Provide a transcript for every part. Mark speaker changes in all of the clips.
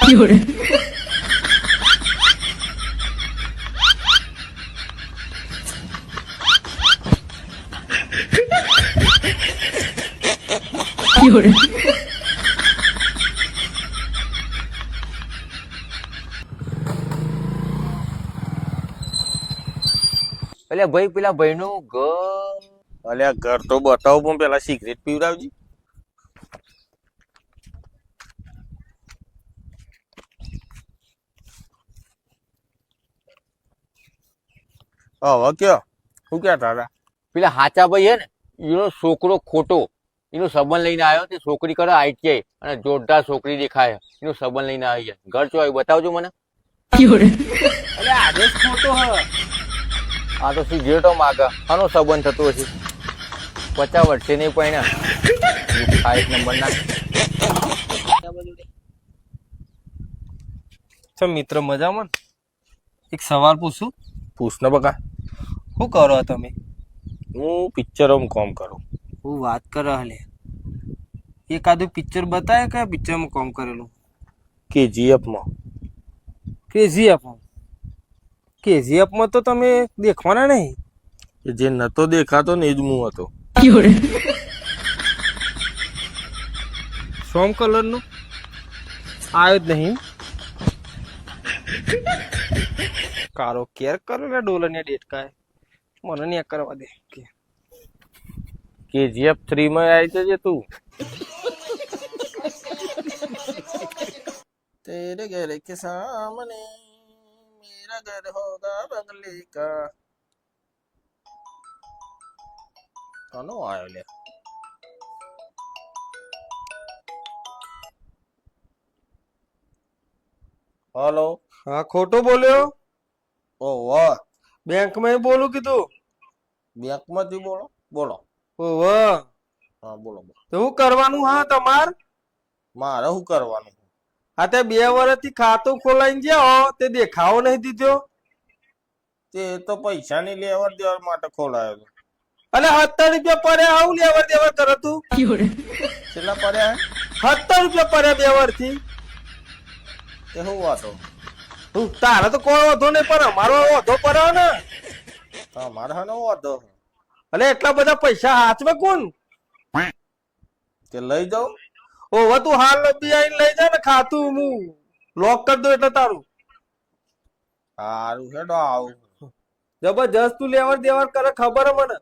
Speaker 1: 有人，有人，
Speaker 2: એટલે ભાઈ પેલા ભાઈનું ઘર
Speaker 3: અલ્યા ઘર તો બતાવો પણ પેલા સિગરેટ પીવડાવજી. હવે કયો શું કહેતા હતા?
Speaker 2: પેલા હાચા ભાઈ હે ને એનો છોકરો ખોટો એનો સંબંધ લઈને આવ્યો તે છોકરી કરે આઈટીઆઈ અને જોરદાર છોકરી દેખાય એનો સંબંધ લઈને આવી ગયા. ઘર ચો આવ્યું બતાવજો મને.
Speaker 1: 有人，
Speaker 3: અલે આદેશ ખોટો હ.
Speaker 2: આ તો સિગરેટો માગે આનો સંબંધ થતો હશે 50 વર્ષે નહીં પણ આ એક નંબર ના.
Speaker 4: ચલ મિત્ર મજામાં ને? એક સવાલ પૂછું,
Speaker 3: પૂછ ને બકા.
Speaker 4: શું કરો તમે?
Speaker 3: હું પિક્ચરોમાં કામ કરું.
Speaker 4: હું વાત કરે હલે એકાદું પિક્ચર બતાવે કયા પિક્ચરમાં કામ કરેલું?
Speaker 3: KGF માં.
Speaker 4: KGF માં તો તમે દેખવાના નહીં.
Speaker 3: જે નતો દેખાતો ને એ જ હું હતો.
Speaker 1: 有人，
Speaker 4: સોમ કલરનું આવ્યો જ નહીં. કારો કેર કરો ને ડોલર ને ડેટકાય મને નહીં કરવા દે કે
Speaker 3: KGF 3 માં આવી જજે તું. तेरे घर के सामने मेरा घर होगा बंगले का. कौन आयो ले? हेलो.
Speaker 4: હા ખોટો બોલ્યો.
Speaker 3: ओ वाह.
Speaker 4: બેંકમાં બોલું કીધું.
Speaker 3: बैंक માંથી બોલો. બોલો.
Speaker 4: ઓહો
Speaker 3: હા બોલો બોલો.
Speaker 4: તો શું કરવાનું હા તમાર?
Speaker 3: મારે શું કરવાનું?
Speaker 4: આ તે 2 વર્ષથી ખાતું ખોલાઈને જ્યાં તે દેખાવો નહીં દીધો.
Speaker 3: તે તો પૈસા ની લેવડ દેવડ માટે ખોલાયો હતો.
Speaker 4: અલે 70 રૂપિયા પડ્યા આવું લેવડ દેવડ કરો તું.
Speaker 1: 有人，
Speaker 3: કેટલા પડ્યા?
Speaker 4: 70 રૂપિયા પડ્યા 2 વર્ષથી.
Speaker 3: તે શું વાતો?
Speaker 4: તારે તો કોઈ વધો નહીં પણ અમારો વધો પડ્યો ને.
Speaker 3: તમારે હનો વાતો?
Speaker 4: અલે એટલા બધા પૈસા હાથમાં કોણ?
Speaker 3: તે લઈ જાઉં?
Speaker 4: ઓહો તું હાલ બી આઈને લઈ જા ને ખાતું હું લોક કરી દો એટલે તારું.
Speaker 3: સારું હેડો આવું.
Speaker 4: જબરજસ્ત તું લેવડ દેવડ કરે ખબર હે મને.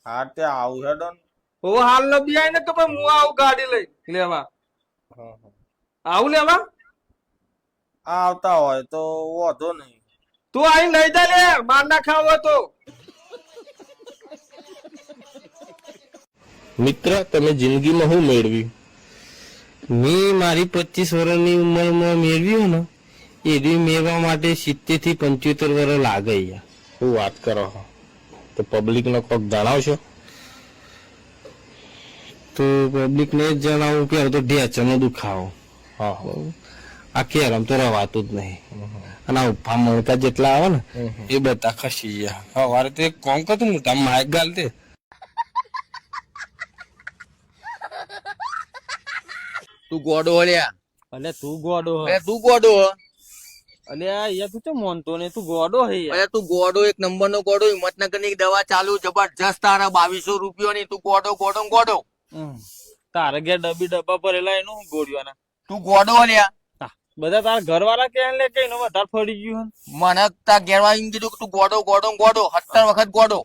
Speaker 3: હા તે આવું હેડો ને.
Speaker 4: ઓહો હાલ બી આઈને કે ભાઈ હું આવું ગાડી લઈ લેવા.
Speaker 3: હં, હં.
Speaker 4: આવું લેવા
Speaker 3: આવતા હોય તો વાંધો નહીં.
Speaker 4: તું આઈને લઈ જા લે માર ના ખાવો તો.
Speaker 3: મિત્ર તમે જિંદગીમાં શું મેળવ્યું?
Speaker 4: મેં મારી 25 વર્ષની ઉંમરમાં મેળવ્યું ને એ મેળવવા માટે 70 થી 75 વર્ષ લાગે યાર.
Speaker 3: શું વાત કરો છો? તો પબ્લિક ને કોક જણાવશો?
Speaker 4: તો પબ્લિક ને જ જણાવું કે તો ઢેચરનો દુખાવો.
Speaker 3: હા હા.
Speaker 4: આ કેરમ તો રવાતું જ નહીં. અને આ ઉભા મણકા જેટલા આવે ને એ બધા ખસી ગયા. સવારે તો એક કોમ કરતું મોટા માઇક ગાલ દે.
Speaker 2: તું ગોડો હલ્યા.
Speaker 4: અલે તું ગોડો
Speaker 2: અરે તું ગોડો હ.
Speaker 4: અલે યાર તું તો મોનતો ને તું ગોડો હે યાર.
Speaker 2: અરે તું ગોડો એક નંબર નો ગોડો હિંમતનગર ની દવા ચાલુ જબરજસ્ત તારા 2200 રૂપિયા ની તું ગોડો ગોડો ગોડો.
Speaker 4: તારે ઘેર ડબ્બા ભરેલા એનું ગોળ્યાના.
Speaker 2: તું ગોડો હલ્યા.
Speaker 4: બધા તારા ઘર વાળા કે લે કે એનો વધારે ફરી ગયું.
Speaker 2: મને તાર ઘેરવા એમ કીધું કે તું ગોડો ગોડો ગોડો 17 વખત ગોડો.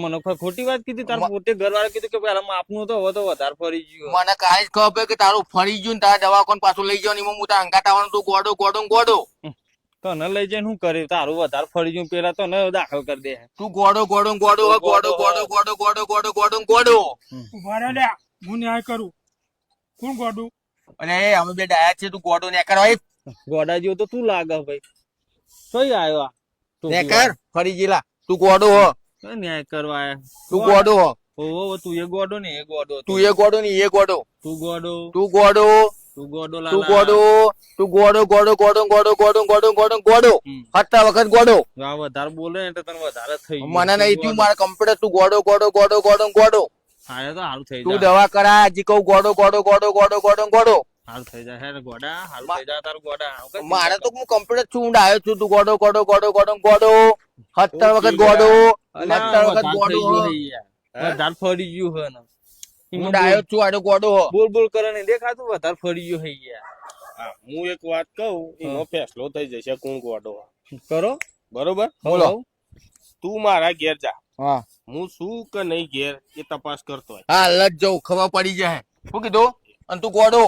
Speaker 4: મને ખોટી વાત કીધી. તાર પોતે ઘર વાળા કીધું કે પેલા માપનું તો હવે તો વધારે ફરી ગયું.
Speaker 2: મને કાંઈ જ ખબર કે તારું ફરી ગયું ને તારા દવા કોણ પાછું લઈ જવાનું એમાં હું તાર અંગાત આવવાનું. તું ગોડો ગોડો ગોડો.
Speaker 4: તને લઈ જઈને શું કરે? તારું વધારે ફરી ગયું પેલા તો ન દાખલ કરી દે.
Speaker 2: તું ગોડો ગોડો ગોડો ગોડો ગોડો ગોડો ગોડો ગોડો ગોડો ગોડો.
Speaker 5: હું ન્યાય કરું. કોણ ગોડું?
Speaker 2: અને એ અમે બે ડાયા છે. તું ગોડો ને કરવા
Speaker 4: ગોડા જેવું તો તું લાગે ભાઈ. કઈ આવ્યો
Speaker 2: ને કર ફરી ગયેલા. તું ગોડો હો.
Speaker 4: ન્યાય કરવા આયા.
Speaker 2: તું ગોડો હો.
Speaker 4: ઓહો તું એ ગોડો ને એ ગોડો.
Speaker 2: તું એ ગોડો ને એ ગોડો.
Speaker 4: તું ગોડો.
Speaker 2: તું ગોડો.
Speaker 4: તું ગોડો
Speaker 2: તું
Speaker 4: લાલા.
Speaker 2: ગોડો. તું ગોડો ગોડો ગોડો ગોડો ગોડો ગોડો ગોડો ગોડો. 17 વખત ગોડો.
Speaker 4: આ વધારે બોલે ને તો તને વધારે થઈ ગયું.
Speaker 2: મને નહીં થયું મારા કમ્પ્યુટર. તું ગોડો ગોડો ગોડો ગોડો ગોડો.
Speaker 4: આયા તો સારું થઈ
Speaker 2: તું
Speaker 4: જાય.
Speaker 2: દવા કરાય હજી કહું ગોડો ગોડો ગોડો ગોડો ગોડો ગોડો.
Speaker 6: હાલ થઈ જાય હે ગોડા, હાલ થઈ જાય તારું ગોડા. હું કઈ
Speaker 2: મારે તો હું કમ્પ્યુટર ચૂંડ આવ્યો છું. તું ગોડો ગોડો ગોડો ગોડો ગોડો 17 વખત ગોડો,
Speaker 6: અલ્યા,
Speaker 2: 17 વખત
Speaker 6: વધારે થઈ
Speaker 2: ગોડો.
Speaker 6: ગયું હે યાર. વધારે ફરી ગયું હે ને.
Speaker 2: ચૂંડ આવ્યો છું આડો ગોડો.
Speaker 6: બોલ બોલ કરે ને દેખાતું વધારે ફરી ગયું હે યાર.
Speaker 3: હા, હું એક વાત કહું એનો ફેસલો થઈ જશે કોણ ગોડો.
Speaker 6: કરો
Speaker 3: બરોબર,
Speaker 2: બોલો.
Speaker 3: તું મારા ઘેર જા,
Speaker 2: હા
Speaker 3: હું શું કે નહીં ઘેર એ તપાસ કરતો હોય.
Speaker 2: હા લજ જવું, ખબર પડી જાય. શું કીધું? અને તું ગોડો.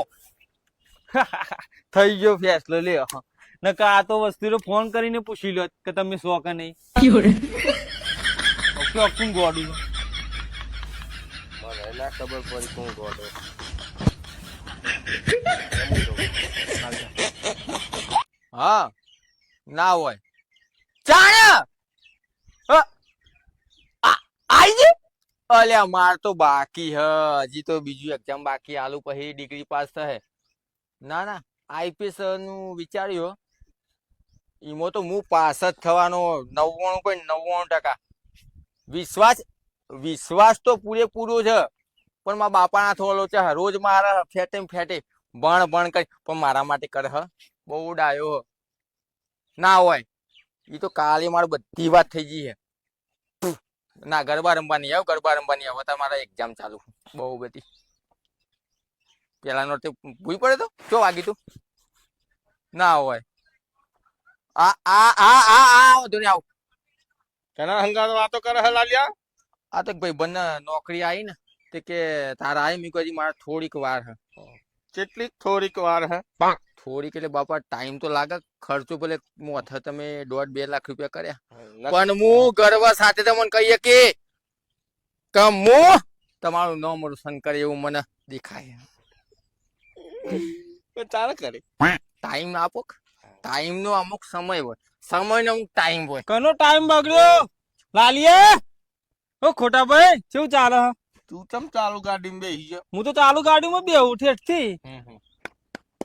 Speaker 6: થઈ ગયો ફેસલો લે. નકા આ તો વસ્તુ ફોન કરીને પૂછી લો કે તમે સો કે નહીં.
Speaker 1: 有人，ઓકે
Speaker 6: ઓકે ગોડું
Speaker 3: મને ના ખબર પડી કોણ ગોડો.
Speaker 2: હા ના હોય ચાણ આઈ જે. અલ્યા માર તો બાકી હ, હજી તો બીજું એક્ઝામ બાકી, આલુ પછી ડિગ્રી પાસ થશે. ના ના આઈપીએસ નું વિચાર્યું, એમાં તો હું પાસ જ થવાનો 99.99%. વિશ્વાસ તો પૂરેપૂરો છે, પણ મારા બાપાના થોડો છે. રોજ મારા ફેટે ફેટે ભણ કરી, પણ મારા માટે કરે હ, બહુ ડાયો હ. ના હોય એ તો કાલે મારે બધી વાત થઈ ગઈ છે. ના ગરબા રમવાની આવ, ગરબા રમવાની આવ. તમારા એક્ઝામ ચાલુ બહુ બધી. પેલા નો ભૂઈ પડે તો શું વાગી તું? ના હોય વધુ નહીં આવ.
Speaker 3: ઘણા હંગાત વાતો કરે હે લાલિયા.
Speaker 2: આ તો ભાઈ બંને નોકરી આવી ને તે કે તારા આવી મીકો હજી મારા થોડીક વાર હે.
Speaker 3: કેટલીક થોડીક વાર હે.
Speaker 2: થોડીક એટલે બાપા ટાઈમ તો લાગે. ખર્ચો ભલે મોથે તમે 1.5-2 લાખ રૂપિયા કર્યા, પણ હું ગર્વ સાથે તમને કહીએ કે હું તમારું નામ મારું શંકર એવું મને દેખાય.
Speaker 3: ચાલે કરે.
Speaker 2: ટાઈમ આપો. ટાઈમ નો અમુક સમય હોય, સમય નો અમુક ટાઈમ હોય.
Speaker 6: કનો ટાઈમ બગડ્યો લાલિયા? ઓ ખોટા ભાઈ કેવું ચાલે?
Speaker 3: તું ચમ ચાલુ ગાડીમાં બેસી છે?
Speaker 6: હું તો ચાલુ ગાડીમાં બેહું ઠેઠથી.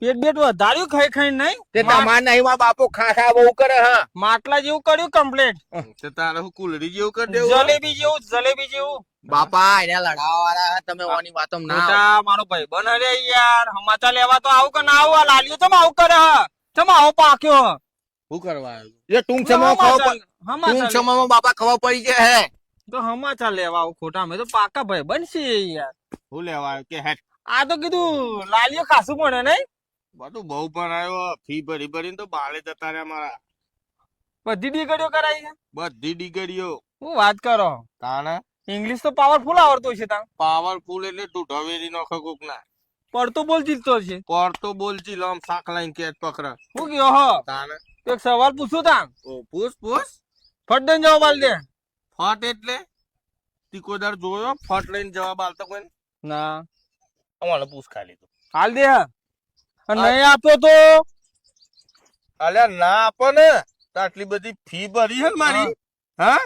Speaker 6: પેટ બેટ વધાર્યું ખાઈ ખાઈ નહીં.
Speaker 2: તે તમાર નહીં, મારા બાપો ખાખા બહુ કરે. હા
Speaker 6: માટલા જેવું કર્યું કમ્પ્લેટ.
Speaker 3: તે તારે હું કુલડી જેવું કરી દેવું.
Speaker 6: જલેબી જેવું.
Speaker 2: બાપા એને લડાવવા વાળા તમે ઓની વાતો ના આવો.
Speaker 6: મોટા મારો ભાઈ બન રે યાર, સમાચાર લેવા તો આવું કે ના આવું? આ લાલિયો ચમ આવું કરે હ? ચમ આવો પાક્યો હ?
Speaker 3: શું કરવા આવ્યું?
Speaker 2: એ ટૂંક સમયમાં બાપા ખબર પડી જાય હે.
Speaker 6: તો સમાચાર લેવા આવું ખોટા? અમે તો પાકા ભાઈ બનશે યાર.
Speaker 3: શું લેવા આવ્યું કે હેઠ?
Speaker 6: આ તો કીધું લાલિયો ખાસું પડે નહીં?
Speaker 3: બધું બહુ પણ આવ્યો. ફી ભરીને તો બાલે જતા રહ્યા મારા.
Speaker 6: બધી ડિગ્રીઓ કરાઈ છે.
Speaker 3: બધી ડિગ્રીઓ.
Speaker 6: હું વાત કરો?
Speaker 3: તાણે
Speaker 6: ઇંગ્લિશ તો પાવરફુલ આવડતો છે તા.
Speaker 3: પાવરફુલ એટલે ઢૂઢો વેરી નોખો કોક ના.
Speaker 6: પડતો બોલ જીતતો છે.
Speaker 3: પડતો બોલજી લમ શાક લાઈન કેચ પકડ.
Speaker 6: હું ગયો હ?
Speaker 3: તાણે
Speaker 6: એક સવાલ પૂછું તા.
Speaker 3: ઓ પૂછ.
Speaker 6: ફટ દઈને જવાબ આલ દે.
Speaker 3: ફટ એટલે તીકોદાર જોયો ફટ લઈને જવાબ આલતો કોઈ
Speaker 6: ના
Speaker 3: અમારે પૂછ ખાલી તો
Speaker 6: હાલ દે. અને નહીં આપ્યો તો?
Speaker 3: અલ્યા ના આપો ને તો આટલી બધી ફી ભરી છે ને મારી. હા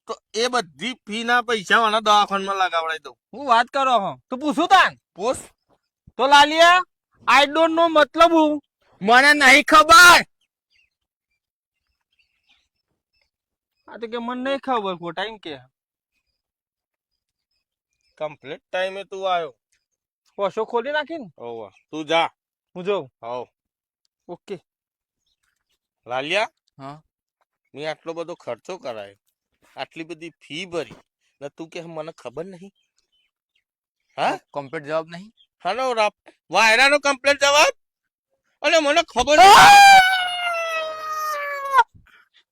Speaker 3: તો એ બધી ફી ના પૈસા વાળા દવાખાનામાં લગાવડાવી દઉં.
Speaker 6: હું વાત કરો હો તો પૂછું તા.
Speaker 3: પૂછ.
Speaker 6: તો લાલિયા આઈ ડોન્ટ નો મતલબ હું
Speaker 2: મને નહીં ખબર.
Speaker 6: આ તો કે મને નહીં ખબર ખોટા એમ કે.
Speaker 3: કમ્પ્લીટ ટાઈમે તું આવ્યો.
Speaker 6: કોશો ખોલી નાખી ને.
Speaker 3: ઓવા તું જા.
Speaker 6: હું જાઉં.
Speaker 3: હવ
Speaker 6: ઓકે.
Speaker 3: લાલિયા.
Speaker 2: હા
Speaker 3: મેં આટલો બધો ખર્ચો કરાયો, આટલી બધી ફી ભરી ને તું કે મને ખબર નહીં? હા
Speaker 2: કમ્પ્લીટ જવાબ નહીં.
Speaker 3: હાલો વાયરાનો કમ્પ્લીટ જવાબ. અને મને ખબર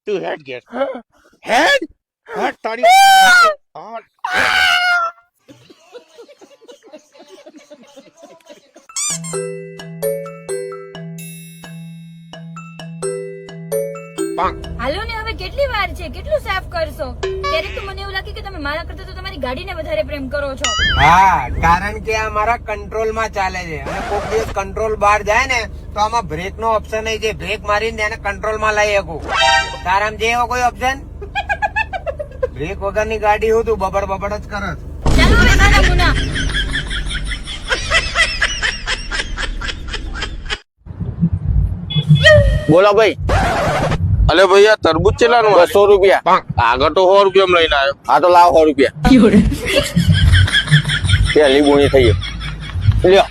Speaker 3: તું હેડ ગેટ હેડ હેડ તારી
Speaker 7: હાલો ને હવે કેટલી વાર છે? કેટલું સાફ કરશો? ક્યારેક તો મને એવું લાગે કે તમે મારા કરતા તો તમારી ગાડીને વધારે પ્રેમ કરો છો.
Speaker 8: હા, કારણ કે આ મારા કંટ્રોલ માં ચાલે છે અને કોઈક દિવસ કંટ્રોલ બહાર જાય ને તો આમાં બ્રેક નો ઓપ્શન છે. બ્રેક મારીને એને કંટ્રોલ માં લઈ શકું. તારામ જે એવો કોઈ ઓપ્શન? બ્રેક વગરની ગાડી હું તું બબડ બબડ જ કરસ.
Speaker 7: ચાલો હવે નાના મુના.
Speaker 2: બોલો ભાઈ.
Speaker 3: અલે ભાઈ આ તરબૂચ કેટલાનું?
Speaker 2: 200 રૂપિયા.
Speaker 3: આગળ તો 100 રૂપિયા લઈને આવ્યો.
Speaker 2: હા તો લાવો 100 રૂપિયા.
Speaker 1: 有人，પહેલી
Speaker 2: બોણી થઈ ગઈ. લ્યો